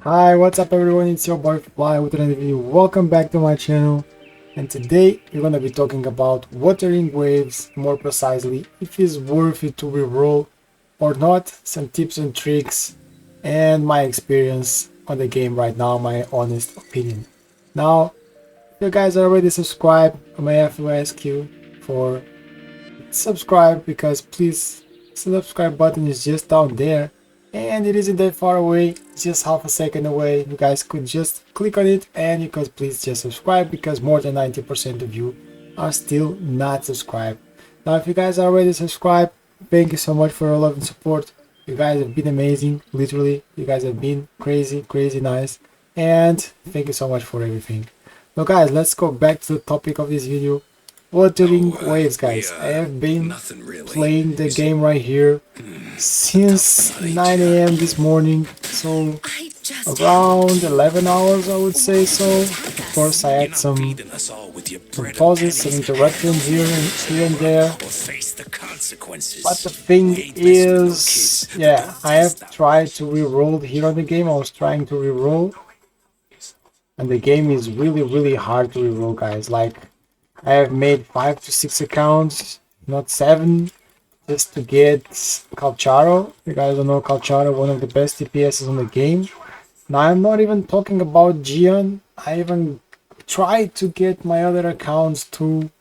Hi, what's up everyone? It's your boy Fly with another video. Welcome back to my channel. And today we're gonna be talking about Wuthering Waves, more precisely, if it's worth it to reroll or not, some tips and tricks, and my experience on the game right now, my honest opinion. Now, if you guys are already subscribed, I may have to ask you for subscribe because please, subscribe button is just down there and it isn't that far away, it's just half a second away. You guys could just click on it and you could please just subscribe because more than 90% of you are still not subscribed. Now if you guys are already subscribed, thank you so much for your love and support. You guys have been amazing, literally. You guys have been crazy nice, and thank you so much for everything. Now guys, let's go back to the topic of this video. Wuthering Waves, guys. I have been playing the game right here since 9 a.m. this morning, so around 11 hours I would say so. Of course I had some pauses, some interruptions here and there. But the thing is, yeah, I have tried to re-roll here on the game. I was trying to re-roll, and the game is really hard to re-roll, guys. Like, I have made 5 to 6 accounts, not 7, just to get Calcharo. You guys don't know Calcharo, one of the best DPSs on the game. Now I'm not even talking about Gian. I even tried to get my other accounts to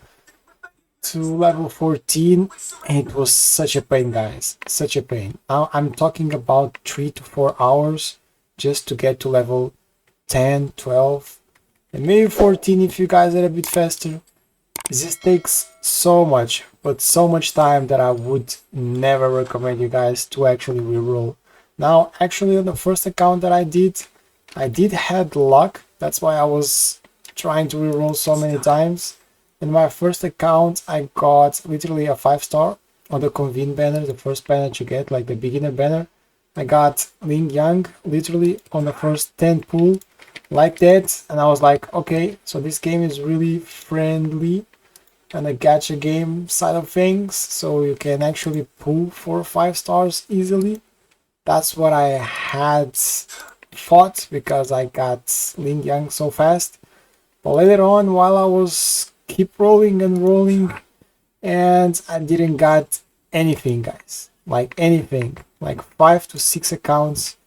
level 14, and it was such a pain, guys, such a pain. Now I'm talking about 3 to 4 hours just to get to level 10, 12, and maybe 14 if you guys are a bit faster. This takes so much, but so much time that I would never recommend you guys to actually reroll. Now, actually on the first account that I did had luck. That's why I was trying to reroll so many times. In my first account, I got literally a 5-star on the convene banner, the first banner that you get, like the beginner banner. I got Ling Yang literally on the first 10 pull, like that, and I was like, okay, so this game is really friendly and a gacha game side of things, so you can actually pull 4 or 5 stars easily. That's what I had thought because I got Ling Yang so fast. But later on, while I was keep rolling and rolling, and I didn't got anything, guys, like anything, like 5 to 6 accounts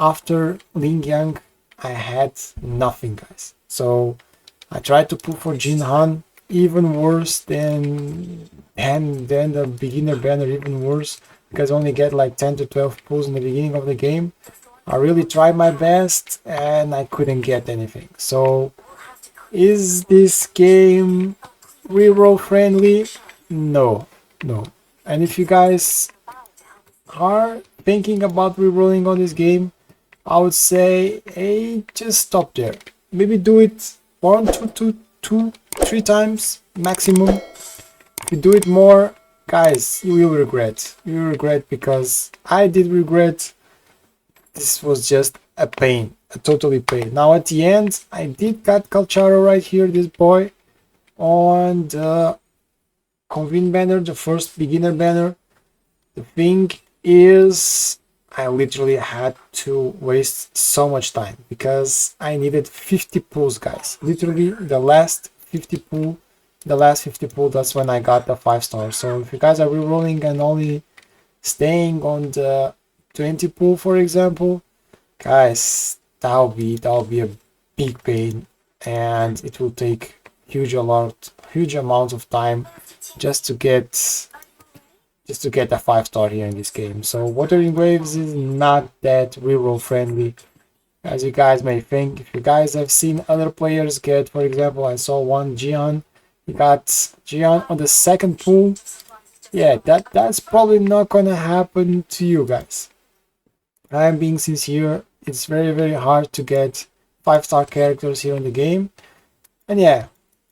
after Ling Yang, I had nothing, guys. So I tried to pull for Jin Han, even worse than the beginner banner, even worse, because I only get like 10 to 12 pulls in the beginning of the game. I really tried my best and I couldn't get anything. So is this game reroll friendly? No. And if you guys are thinking about rerolling on this game, I would say, hey, just stop there. Maybe do it 1, 2, 3 times maximum. If you do it more, guys, you will regret. You will regret, because I did regret. This was just a pain, a totally pain. Now at the end, I did got Calcharo right here, this boy, on the convene banner, the first beginner banner. The thing is, I literally had to waste so much time because I needed 50 pulls, guys. Literally the last 50 pull, that's when I got the 5-star. So if you guys are rerolling and only staying on the 20 pull, for example, guys, that'll be a big pain, and it will take huge amounts of time just to get a 5-star here in this game. So Wuthering Waves is not that reroll friendly as you guys may think. If you guys have seen other players get, for example, I saw one Gian, he got Gian on the second pull. Yeah, that's probably not gonna happen to you guys. I am being sincere, it's very hard to get 5-star characters here in the game. And yeah,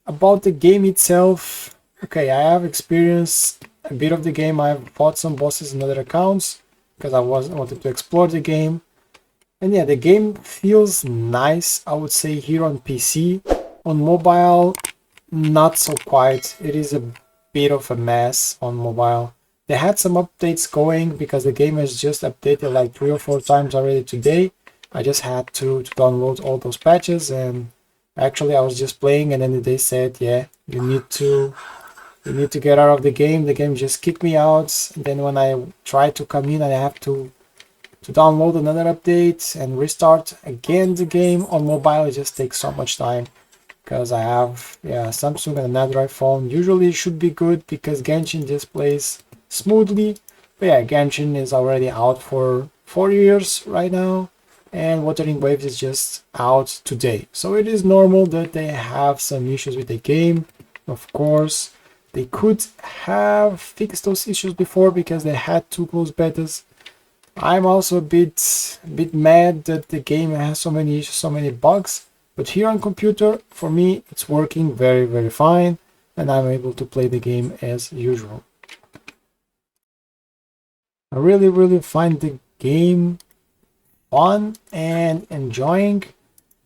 about the game itself, okay, I have experienced a bit of the game. I have fought some bosses in other accounts because I wanted to explore the game. And yeah, the game feels nice, I would say, here on PC. On mobile, not so quite. It is a bit of a mess on mobile. They had some updates going because the game has just updated like 3 or 4 times already today. I just had to download all those patches, and actually I was just playing and then they said, yeah, you need to get out of the game. The game just kicked me out. And then when I try to come in, I have to download another update and restart again the game on mobile. It just takes so much time because I have, yeah, Samsung and an Android phone. Usually it should be good because Genshin just plays smoothly. But yeah, Genshin is already out for 4 years right now, and Wuthering Waves is just out today. So it is normal that they have some issues with the game. Of course, they could have fixed those issues before because they had two closed betas. I'm also a bit mad that the game has so many issues, so many bugs. But here on computer, for me, it's working very, very fine, and I'm able to play the game as usual. I really, really find the game fun and enjoying.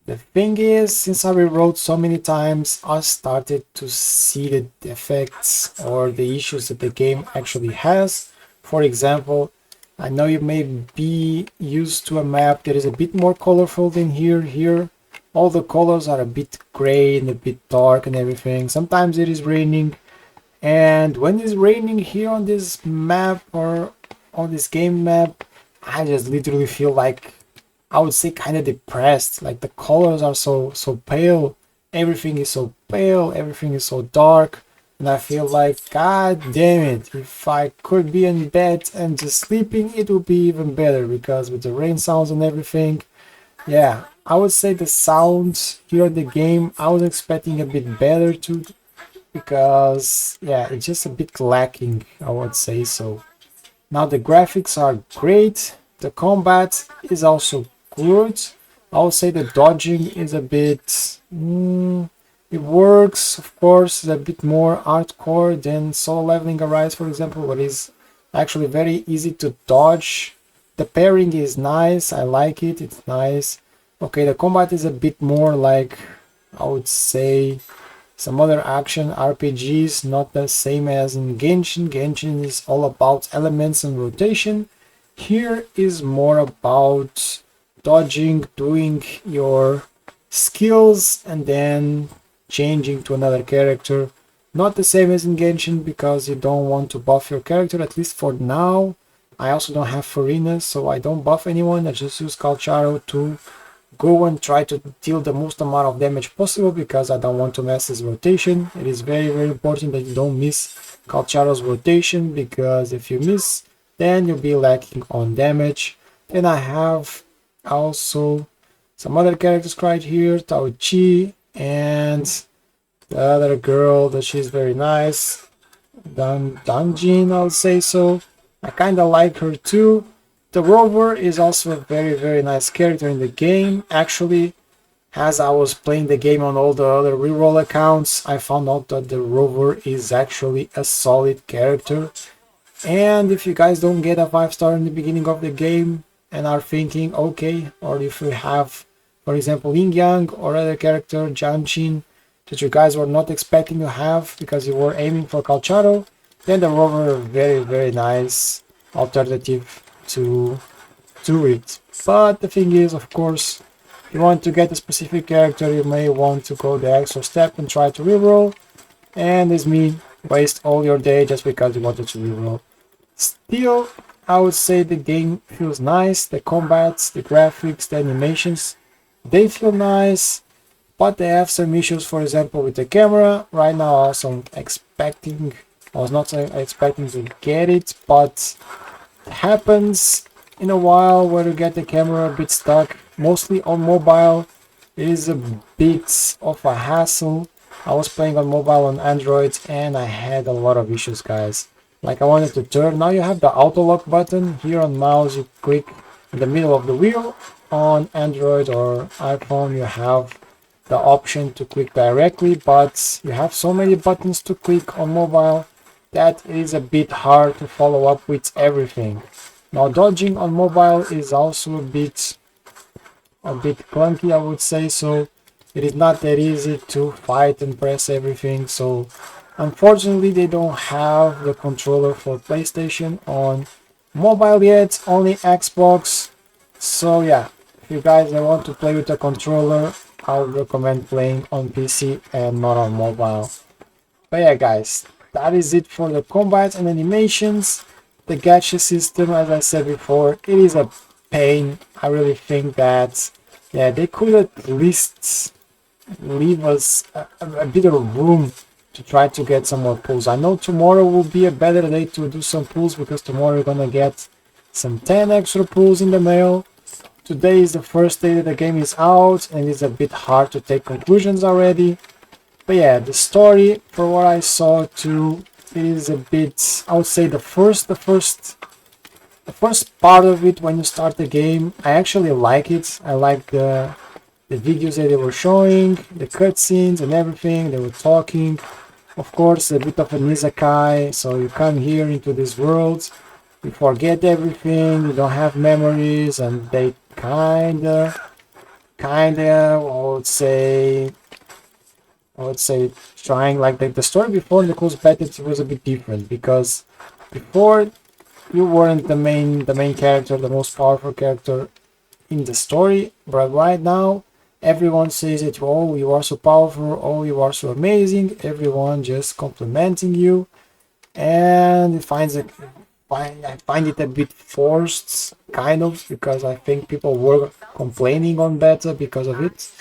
The thing is, since I rewrote so many times, I started to see the defects or the issues that the game actually has. For example, I know you may be used to a map that is a bit more colorful than here. Here, all the colors are a bit gray and a bit dark and everything. Sometimes it is raining, and when it's raining here on this map or on this game map, I just literally feel like, I would say, kind of depressed. Like the colors are so pale, everything is so pale, everything is so dark, and I feel like, god damn it, if I could be in bed and just sleeping, it would be even better, because with the rain sounds and everything, yeah, I would say the sounds here in the game, I was expecting a bit better too, because yeah, it's just a bit lacking, I would say so. Now the graphics are great, the combat is also good. I'll say the dodging is a bit, it works, of course, a bit more hardcore than solo leveling Arise, for example, what is actually very easy to dodge. The pairing is nice, I like it, it's nice. Okay, the combat is a bit more like, I would say, some other action RPGs, not the same as in Genshin. Genshin is all about elements and rotation. Here is more about dodging, doing your skills, and then changing to another character. Not the same as in Genshin, because you don't want to buff your character, at least for now. I also don't have Farina, so I don't buff anyone. I just use Calcharo to go and try to deal the most amount of damage possible, because I don't want to mess his rotation. It is very, very important that you don't miss Calcharo's rotation, because if you miss, then you'll be lacking on damage. Then I have also some other characters right here, Tao Chi, and the other girl that she's very nice, Danjin, I'll say so. I kinda like her too. The Rover is also a very, very nice character in the game. Actually, as I was playing the game on all the other reroll accounts, I found out that the Rover is actually a solid character. And if you guys don't get a 5-star in the beginning of the game and are thinking, okay, or if you have, for example, Yin Yang or other character, Janshin, that you guys were not expecting to have because you were aiming for Calcharo, then the Rover is a very, very nice alternative to it. But the thing is, of course, if you want to get a specific character, you may want to go the extra step and try to reroll, and this means waste all your day just because you wanted to reroll. Still, I would say the game feels nice, the combats, the graphics, the animations, they feel nice, but they have some issues, for example, with the camera. Right now I was not expecting to get it, but it happens in a while where you get the camera a bit stuck, mostly on mobile. It is a bit of a hassle. I was playing on mobile on Android and I had a lot of issues, guys. Like I wanted to turn, now you have the auto lock button here on mouse, you click in the middle of the wheel. On Android or iPhone you have the option to click directly, but you have so many buttons to click on mobile that it is a bit hard to follow up with everything. Now dodging on mobile is also a bit clunky, I would say so. It is not that easy to fight and press everything, so unfortunately they don't have the controller for PlayStation on mobile yet, only Xbox. So yeah, If you guys want to play with a controller, I would recommend playing on PC and not on mobile. But yeah, guys, that is it for the combat and animations. The gacha system, as I said before, it is a pain. I really think that, yeah, they could at least leave us a bit of room to try to get some more pulls. I know tomorrow will be a better day to do some pulls because tomorrow we're gonna get some 10 extra pulls in the mail. Today is the first day that the game is out and it's a bit hard to take conclusions already. But yeah, the story, for what I saw too, it is a bit, I would say the first part of it when you start the game, I actually like it. I like the videos that they were showing, the cutscenes and everything. They were talking. Of course, a bit of an isekai, so you come here into this world, you forget everything, you don't have memories, and they kinda, I would say trying like the story before the Coast Bandits was a bit different because before you weren't the main character, the most powerful character in the story, but right now everyone says that, oh, you are so powerful, oh, you are so amazing, everyone just complimenting you, and I find it a bit forced, kind of, because I think people were complaining on beta because of it.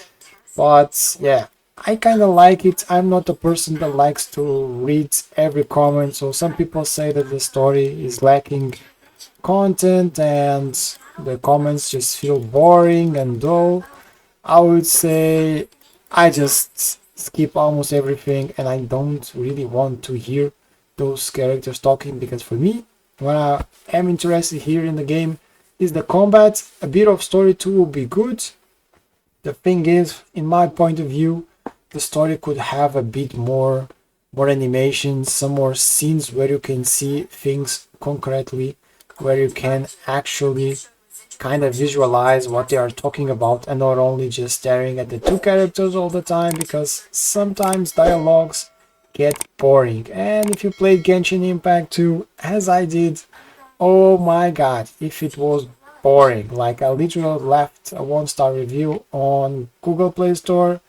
But yeah, I kind of like it. I'm not a person that likes to read every comment, so some people say that the story is lacking content and the comments just feel boring and dull. I would say I just skip almost everything and I don't really want to hear those characters talking because for me, what I am interested here in the game is the combat. A bit of story too will be good. The thing is, in my point of view, the story could have a bit more animations, some more scenes where you can see things concretely, where you can actually kind of visualize what they are talking about and not only just staring at the two characters all the time, because sometimes dialogues get boring. And if you played Genshin Impact 2 as I did, oh my god, if it was boring. Like, I literally left a 1-star review on Google Play Store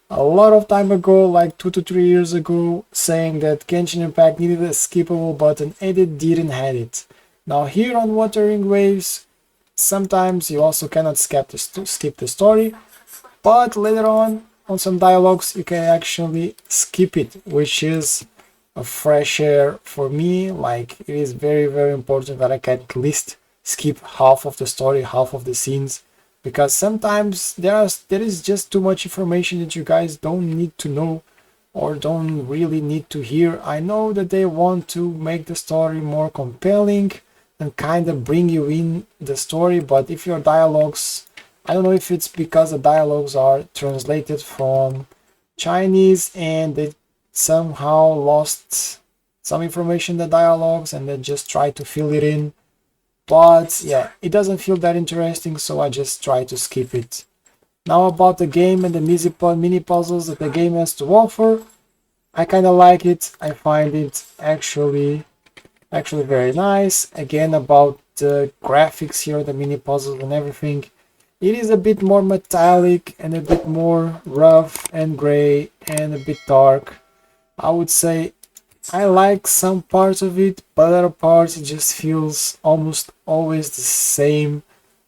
a lot of time ago, like 2 to 3 years ago, saying that Genshin Impact needed a skippable button and it didn't have it. Now here on Wuthering Waves, sometimes you also cannot skip the story, but later on some dialogues you can actually skip it, which is a fresh air for me. Like, it is very important that I can at least skip half of the story, half of the scenes, because sometimes there is just too much information that you guys don't need to know or don't really need to hear. I know that they want to make the story more compelling and kind of bring you in the story, but if your dialogues, I don't know if it's because the dialogues are translated from Chinese and they somehow lost some information in the dialogues and they just try to fill it in. But yeah, it doesn't feel that interesting, so I just try to skip it. Now about the game and the mini puzzles that the game has to offer, I kind of like it. I find it actually very nice. Again, about the graphics here, the mini puzzles and everything, it is a bit more metallic and a bit more rough and gray and a bit dark. I would say I like some parts of it, but other parts it just feels almost always the same.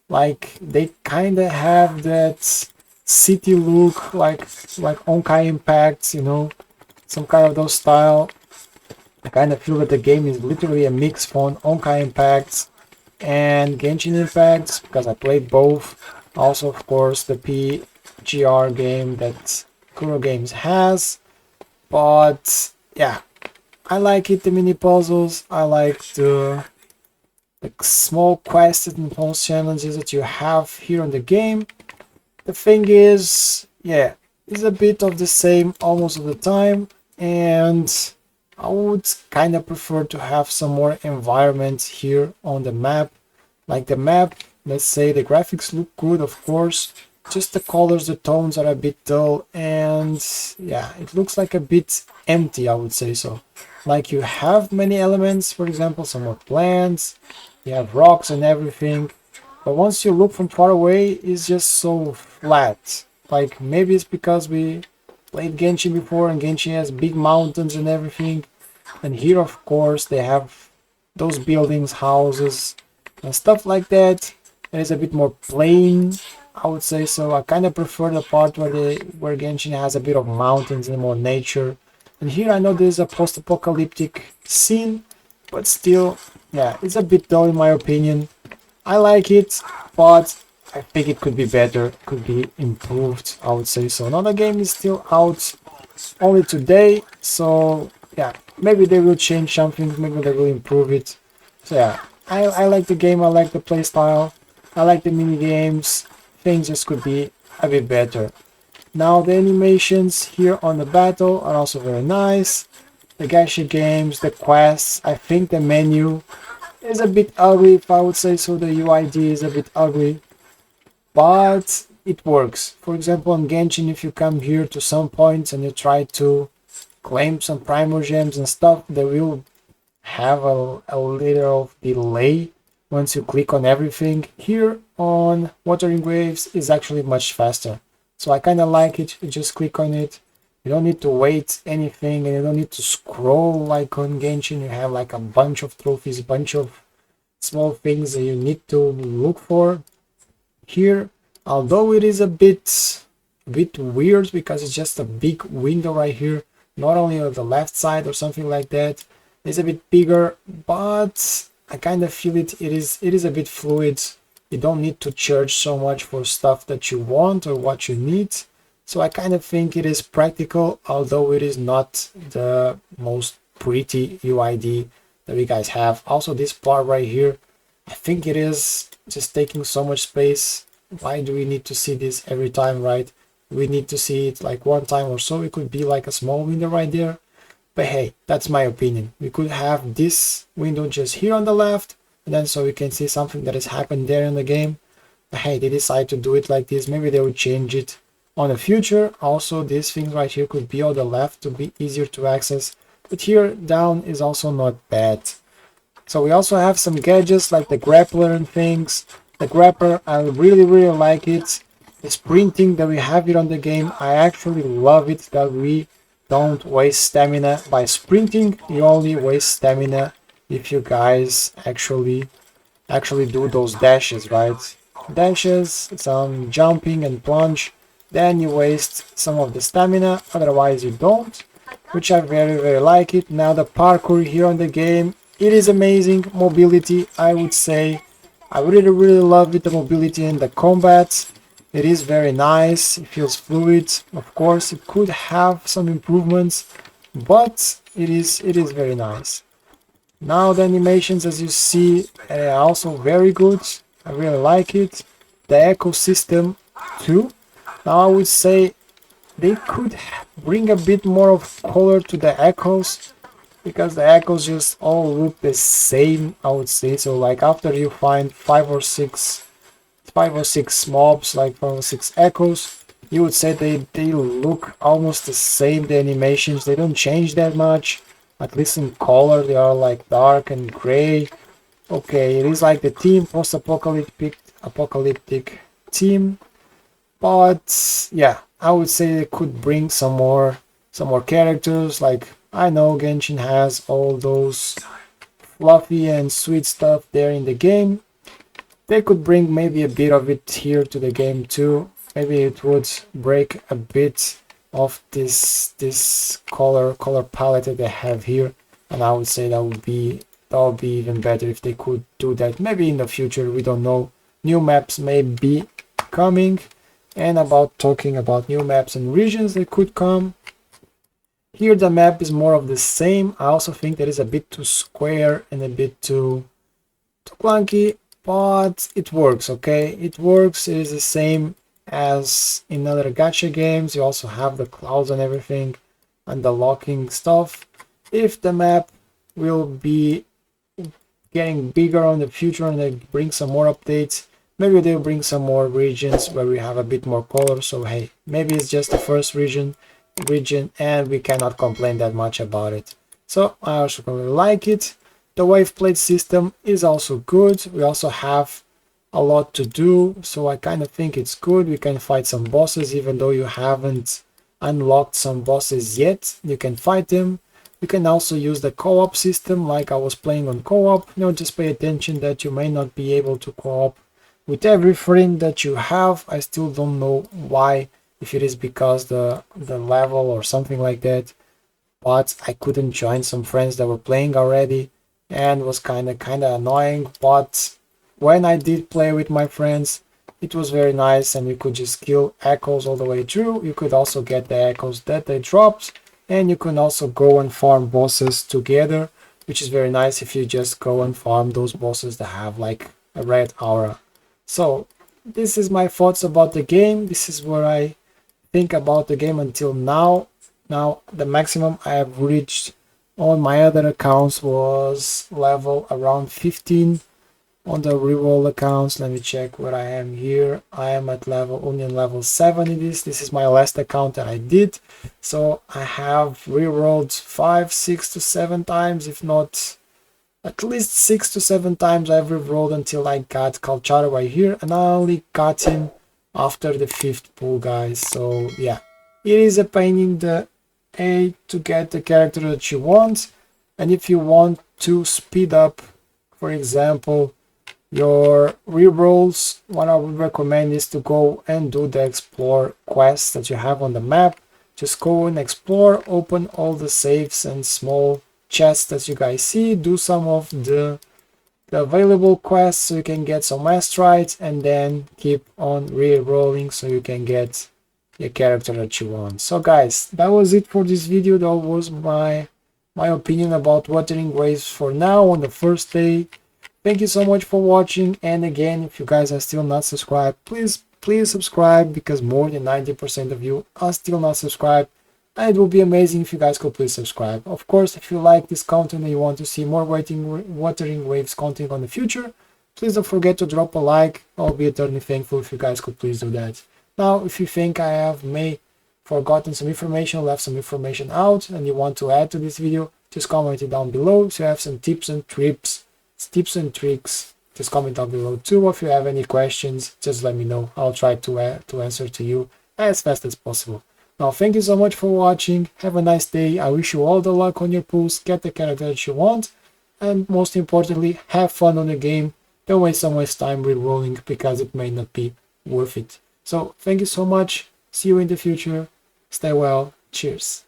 Like, they kind of have that city look, like Onkai Impact, some kind of those style. I kind of feel that the game is literally a mix from Onkai Impact and Genshin Impact, because I played both. Also, of course, the PGR game that Kuro Games has. But yeah, I like it, the mini puzzles. I like the small quests and pulse challenges that you have here in the game. The thing is, yeah, it's a bit of the same almost of the time, and I would kind of prefer to have some more environment here on the map. Like the map, let's say the graphics look good, of course, just the colors, the tones are a bit dull, and yeah, it looks like a bit empty, I would say so. Like, you have many elements, for example, some more plants, you have rocks and everything, but once you look from far away, it's just so flat. Like maybe it's because we played Genshin before, and Genshin has big mountains and everything. And here, of course, they have those buildings, houses, and stuff like that. It is a bit more plain, I would say. So I kind of prefer the part where Genshin has a bit of mountains and more nature. And here I know there's a post-apocalyptic scene, but still, yeah, it's a bit dull in my opinion. I like it, but I think it could be better, could be improved, I would say so. Now the game is still out only today, so yeah, maybe they will change something, maybe they will improve it. So yeah, I like the game, I like the playstyle, I like the mini games. Things just could be a bit better. Now the animations here on the battle are also very nice. The gacha games, the quests, I think the menu is a bit ugly, if I would say so. The UID is a bit ugly, but it works. For example, on Genshin, if you come here to some points and you try to claim some primal gems and stuff, they will have a little delay once you click on everything. Here on Wuthering Waves is actually much faster. So I kind of like it. You just click on it. You don't need to wait anything, and you don't need to scroll like on Genshin. You have like a bunch of trophies, a bunch of small things that you need to look for. Here, although it is a bit weird because it's just a big window right here, not only on the left side or something like that, it's a bit bigger, but I kind of feel it is a bit fluid. You don't need to search so much for stuff that you want or what you need. So I kind of think it is practical, although it is not the most pretty UID that we guys have. Also this part right here, I think it is just taking so much space. Why do we need to see this every time, right? We need to see it like one time or so. It could be like a small window right there. But hey, that's my opinion. We could have this window just here on the left, and then so we can see something that has happened there in the game. But hey, they decide to do it like this. Maybe they will change it on the future. Also, these things right here could be on the left to be easier to access. But here down is also not bad. So we also have some gadgets like the grappler and things. The grapper, I really like it. The sprinting that we have here on the game, I actually love it that we don't waste stamina by sprinting. You only waste stamina if you guys actually do those dashes, right? Dashes, some jumping and plunge, then you waste some of the stamina, otherwise you don't, which I very like it. Now the parkour here on the game, it is amazing. Mobility, I would say, I really love it, the mobility in the combat. It is very nice, it feels fluid. Of course, it could have some improvements, but it is very nice. Now the animations, as you see, are also very good. I really like it. The ecosystem too. Now I would say they could bring a bit more of color to the echoes, because the echoes just all look the same, I would say. So like after you find five or six mobs, like 5 or 6 echoes, you would say they look almost the same. The animations, they don't change that much, at least in color. They are like dark and gray. Okay, it is like the team apocalyptic team, but yeah, I would say they could bring some more characters. Like I know Genshin has all those fluffy and sweet stuff there in the game. They could bring maybe a bit of it here to the game too. Maybe it would break a bit of this color palette that they have here, and I would say that would be even better if they could do that. Maybe in the future, we don't know. New maps may be coming, and talking about new maps and regions that could come. Here the map is more of the same. I also think that is a bit too square and a bit too clunky, but it works, okay? It works. It is the same as in other gacha games. You also have the clouds and everything and the locking stuff. If the map will be getting bigger on the future and they bring some more updates, maybe they'll bring some more regions where we have a bit more color. So hey, maybe it's just the first region and we cannot complain that much about it. So I also really like it. The wave plate system is also good. We also have a lot to do, so I kind of think it's good. We can fight some bosses even though you haven't unlocked some bosses yet. You can fight them. You can also use the co-op system like I was playing on co-op. Just pay attention that you may not be able to co-op with every friend that you have. I still don't know why, if it is because the level or something like that, but I couldn't join some friends that were playing already, and was kind of annoying. But when I did play with my friends, it was very nice, and you could just kill echoes all the way through. You could also get the echoes that they dropped, and you can also go and farm bosses together, which is very nice if you just go and farm those bosses that have like a red aura. So this is my thoughts about the game. This is where I think about the game until now. Now the maximum I have reached on my other accounts was level around 15. On the reroll accounts, let me check where I am here. I am at only on level 7 in this. This is my last account that I did. So I have rerolled 5, 6 to 7 times, if not at least 6 to 7 times I've rerolled until I got Kalchara right here, and I only got him after the 5th pull, guys. So yeah, it is a pain in the A to get the character that you want. And if you want to speed up, for example, your rerolls, what I would recommend is to go and do the explore quests that you have on the map. Just go and explore, open all the safes and small chests that you guys see, do some of the available quests so you can get some astrites, and then keep on re-rolling so you can get the character that you want. So guys, that was it for this video. That was my opinion about Wuthering Waves for now on the first day. Thank you so much for watching, and again, if you guys are still not subscribed, please subscribe, because more than 90% of you are still not subscribed, and it will be amazing if you guys could please subscribe. Of course, if you like this content and you want to see more Wuthering Waves content on the future, please don't forget to drop a like. I'll be eternally thankful if you guys could please do that. Now, if you think I have forgotten some information, left some information out, and you want to add to this video, just comment it down below. So you have some tips and tricks, just comment down below too. If you have any questions, just let me know. I'll try to answer to you as fast as possible. Now, thank you so much for watching. Have a nice day. I wish you all the luck on your pulls. Get the character that you want, and most importantly, have fun on the game. Don't waste so much time re-rolling, because it may not be worth it. So thank you so much. See you in the future. Stay well. Cheers.